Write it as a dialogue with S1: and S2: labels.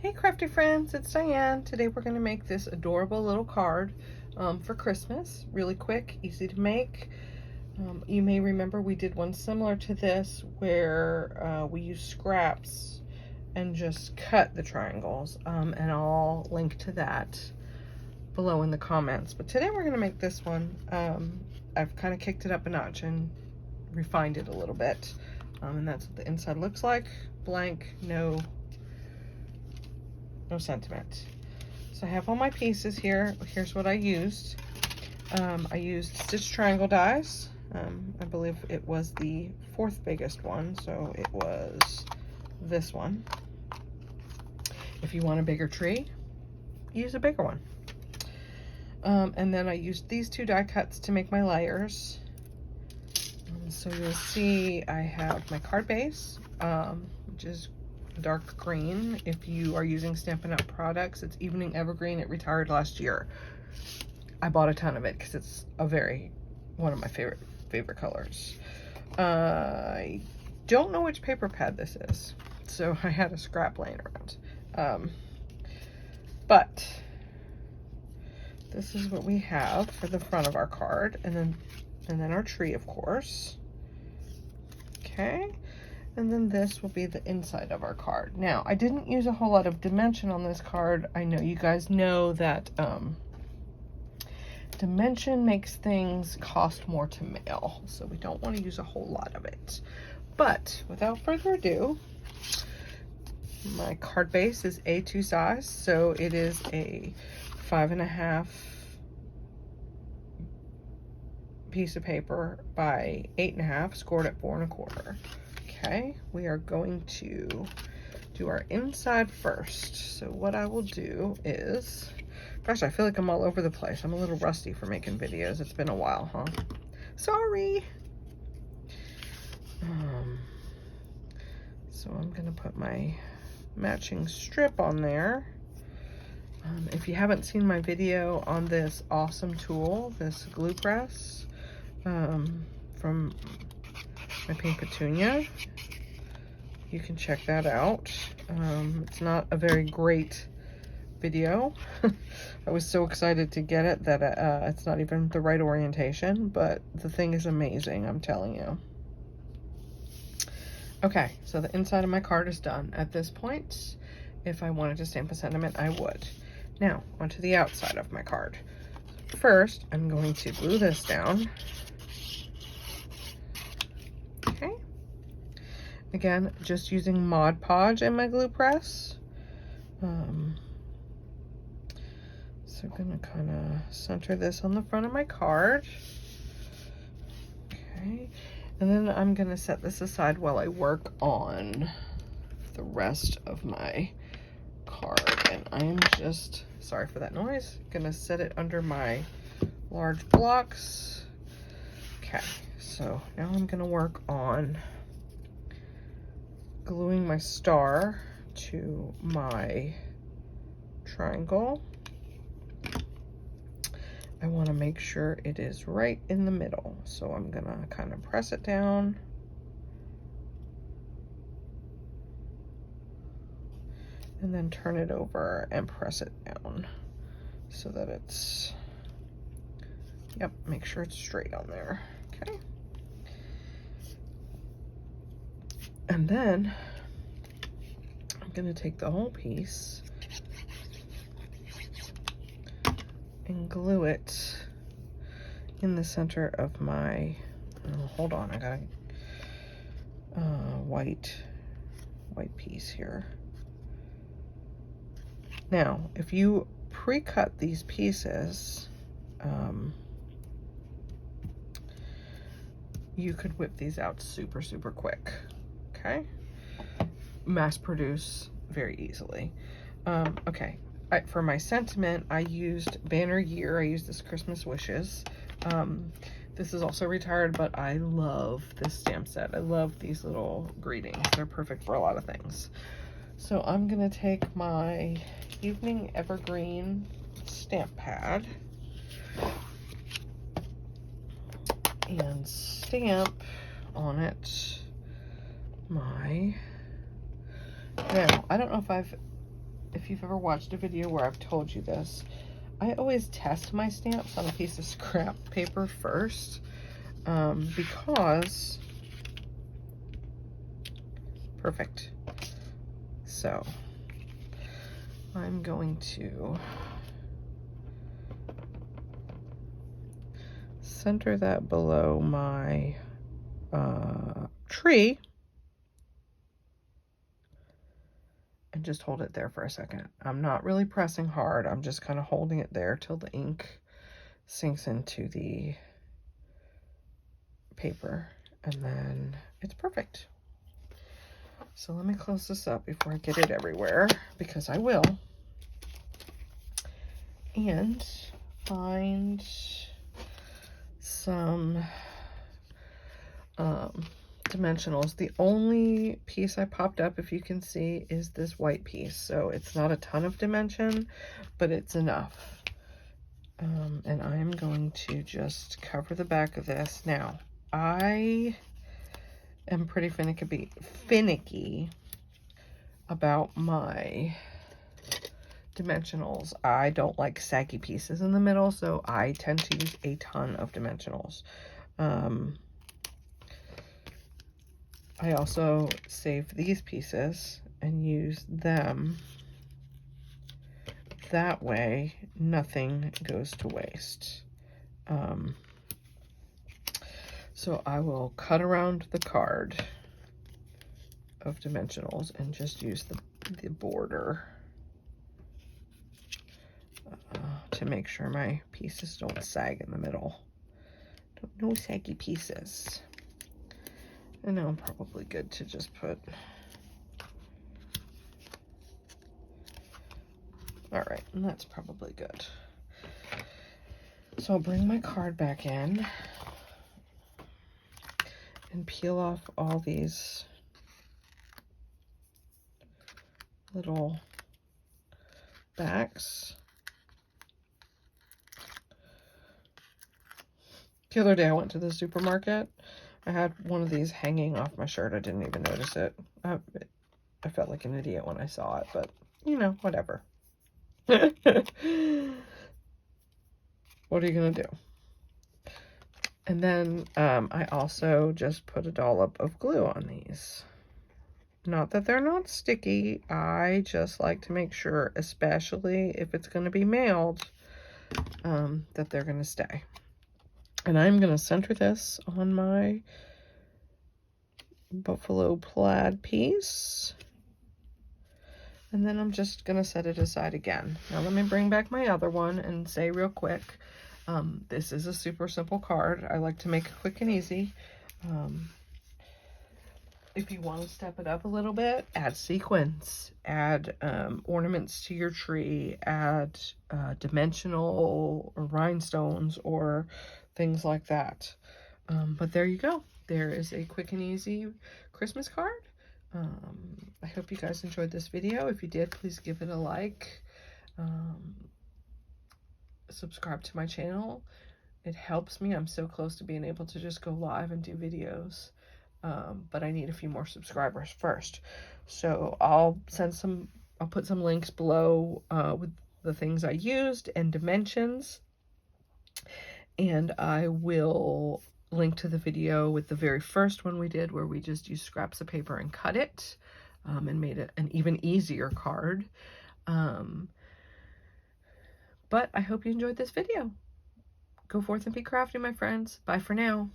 S1: Hey crafty friends, it's Diane. Today we're going to make this adorable little card for Christmas. Really quick, easy to make. You may remember we did one similar to this where we used scraps and just cut the triangles, and I'll link to that below in the comments. But today we're going to make this one. I've kind of kicked it up a notch and refined it a little bit, and that's what the inside looks like. Blank, no sentiment. So I have all my pieces here. Here's what I used. I used stitch triangle dies. I believe it was the 4th biggest one, so it was this one. If you want a bigger tree, use a bigger one. And then I used these 2 die cuts to make my layers. So you'll see I have my card base, which is dark green. If you are using Stampin' Up products, it's Evening Evergreen. It retired last year. I bought a ton of it because it's one of my favorite colors. I don't know which paper pad this is, so I had a scrap laying around. But this is what we have for the front of our card, and then our tree, of course. Okay. And then this will be the inside of our card. Now, I didn't use a whole lot of dimension on this card. I know you guys know that dimension makes things cost more to mail, so we don't want to use a whole lot of it. But without further ado, my card base is A2 size, so it is a 5.5 piece of paper by 8.5, scored at 4 1/4. Okay, we are going to do our inside first. So what I will do is, gosh, I feel like I'm all over the place. I'm a little rusty for making videos. It's been a while, huh? Sorry. So I'm gonna put my matching strip on there. If you haven't seen my video on this awesome tool, this glue press, from my Pink Petunia, you can check that out. It's not a very great video. I was so excited to get it that it's not even the right orientation, but the thing is amazing, I'm telling you. Okay, so the inside of my card is done. At this point, if I wanted to stamp a sentiment, I would. Now, onto the outside of my card. First, I'm going to glue this down. Okay. Again, just using Mod Podge in my glue press. So I'm gonna kind of center this on the front of my card. Okay. And then I'm gonna set this aside while I work on the rest of my card. And I am just, sorry for that noise, gonna set it under my large blocks. Okay, so now I'm gonna work on gluing my star to my triangle. I want to make sure it is right in the middle, so I'm gonna kind of press it down. And then turn it over and press it down so that it's, yep, make sure it's straight on there. Okay. And then I'm gonna take the whole piece and glue it in the center of my, oh, hold on, I got a white piece here. Now, if you pre-cut these pieces, you could whip these out super quick. Okay, mass produce very easily. Okay, for my sentiment, I used Banner Year. I used this Christmas Wishes. This is also retired, but I love this stamp set. I love these little greetings. They're perfect for a lot of things. So I'm gonna take my Evening Evergreen stamp pad and stamp on it my, now I don't know if you've ever watched a video where I've told you this, I always test my stamps on a piece of scrap paper first, because, perfect. So I'm going to center that below my tree and just hold it there for a second. I'm not really pressing hard. I'm just kind of holding it there till the ink sinks into the paper, and then it's perfect. So let me close this up before I get it everywhere, because I will. And find some dimensionals. The only piece I popped up, if you can see, is this white piece. So it's not a ton of dimension, but it's enough. And I am going to just cover the back of this. Now, I am pretty finicky about my dimensionals. I don't like saggy pieces in the middle, so I tend to use a ton of dimensionals. I also save these pieces and use them. That way, nothing goes to waste. So I will cut around the card of dimensionals and just use the border to make sure my pieces don't sag in the middle. No saggy pieces. I know I'm probably good to just put. All right, and that's probably good. So I'll bring my card back in and peel off all these little backs. The other day I went to the supermarket. I had one of these hanging off my shirt. I didn't even notice it. I felt like an idiot when I saw it, but you know, whatever. What are you gonna do? And then I also just put a dollop of glue on these. Not that they're not sticky. I just like to make sure, especially if it's going to be mailed, that they're going to stay. And I'm going to center this on my buffalo plaid piece. And then I'm just going to set it aside again. Now let me bring back my other one and say real quick, this is a super simple card. I like to make it quick and easy. If you want to step it up a little bit, add sequins, add ornaments to your tree, add dimensional or rhinestones or things like that. But there you go. There is a quick and easy Christmas card. I hope you guys enjoyed this video. If you did, please give it a like. Subscribe to my channel. It helps me. I'm so close to being able to just go live and do videos. But I need a few more subscribers first. So I'll put some links below with the things I used and dimensions. And I will link to the video with the very first one we did, where we just used scraps of paper and cut it and made it an even easier card. But I hope you enjoyed this video. Go forth and be crafty, my friends. Bye for now.